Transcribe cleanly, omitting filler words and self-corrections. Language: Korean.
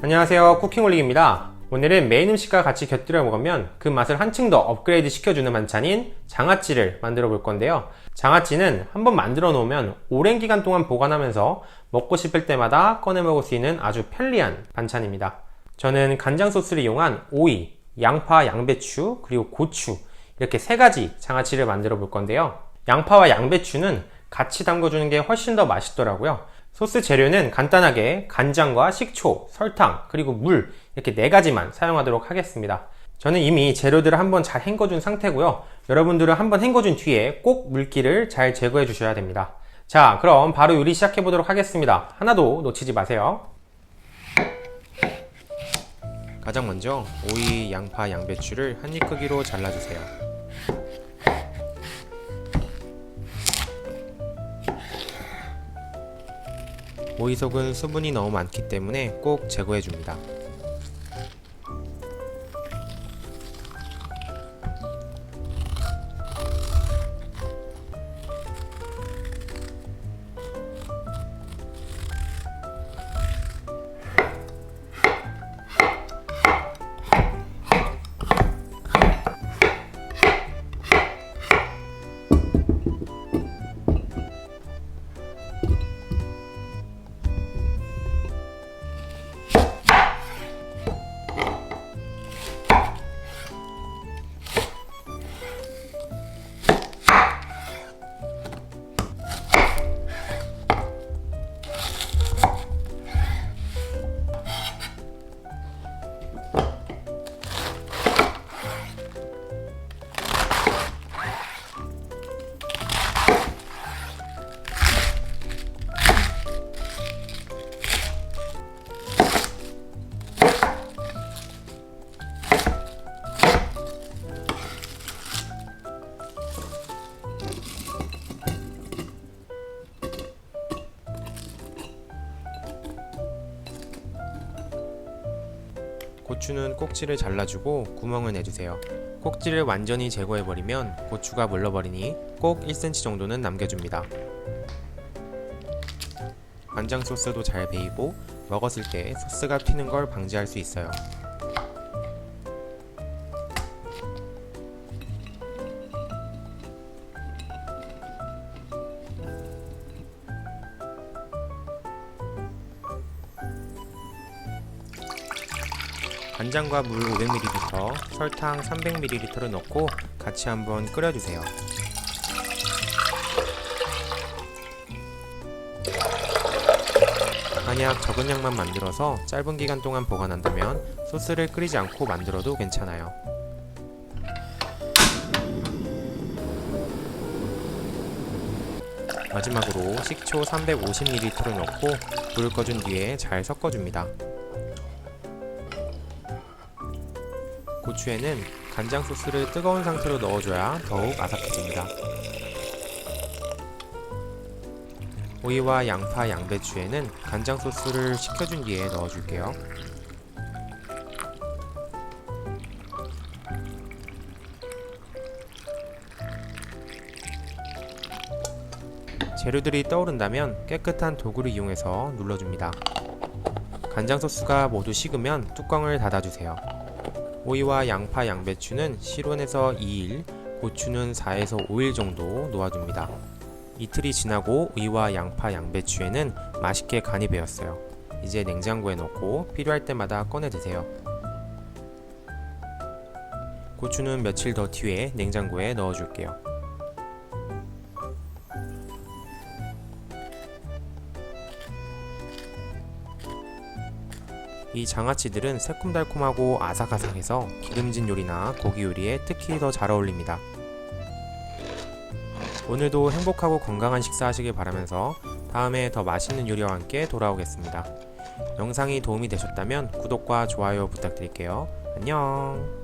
안녕하세요, 쿠킹올릭입니다. 오늘은 메인 음식과 같이 곁들여 먹으면 그 맛을 한층 더 업그레이드 시켜주는 반찬인 장아찌를 만들어 볼 건데요. 장아찌는 한번 만들어 놓으면 오랜 기간 동안 보관하면서 먹고 싶을 때마다 꺼내 먹을 수 있는 아주 편리한 반찬입니다. 저는 간장 소스를 이용한 오이, 양파, 양배추, 그리고 고추 이렇게 세 가지 장아찌를 만들어 볼 건데요. 양파와 양배추는 같이 담궈주는 게 훨씬 더 맛있더라고요. 소스 재료는 간단하게 간장과 식초, 설탕, 그리고 물 이렇게 네 가지만 사용하도록 하겠습니다. 저는 이미 재료들을 한번 잘 헹궈준 상태고요. 여러분들은 한번 헹궈준 뒤에 꼭 물기를 잘 제거해 주셔야 됩니다. 자, 그럼 바로 요리 시작해 보도록 하겠습니다. 하나도 놓치지 마세요. 가장 먼저 오이, 양파, 양배추를 한 입 크기로 잘라주세요. 오이 속은 수분이 너무 많기 때문에 꼭 제거해 줍니다. 고추는 꼭지를 잘라주고 구멍을 내주세요. 꼭지를 완전히 제거해버리면 고추가 물러버리니 꼭 1cm 정도는 남겨줍니다. 간장 소스도 잘 배이고 먹었을 때 소스가 튀는 걸 방지할 수 있어요. 간장과 물 500ml, 설탕 300ml를 넣고 같이 한번 끓여주세요. 만약 적은 양만 만들어서 짧은 기간 동안 보관한다면 소스를 끓이지 않고 만들어도 괜찮아요. 마지막으로 식초 350ml를 넣고 불을 꺼준 뒤에 잘 섞어줍니다. 고추에는 간장 소스를 뜨거운 상태로 넣어줘야 더욱 아삭해집니다. 오이와 양파, 양배추에는 간장 소스를 식혀준 뒤에 넣어줄게요. 재료들이 떠오른다면 깨끗한 도구를 이용해서 눌러줍니다. 간장 소스가 모두 식으면 뚜껑을 닫아주세요. 오이와 양파, 양배추는 실온에서 2일, 고추는 4에서 5일 정도 놓아줍니다. 이틀이 지나고 오이와 양파, 양배추에는 맛있게 간이 배었어요. 이제 냉장고에 넣고 필요할 때마다 꺼내 드세요. 고추는 며칠 더 뒤에 냉장고에 넣어줄게요. 이 장아찌들은 새콤달콤하고 아삭아삭해서 기름진 요리나 고기 요리에 특히 더 잘 어울립니다. 오늘도 행복하고 건강한 식사 하시길 바라면서 다음에 더 맛있는 요리와 함께 돌아오겠습니다. 영상이 도움이 되셨다면 구독과 좋아요 부탁드릴게요. 안녕.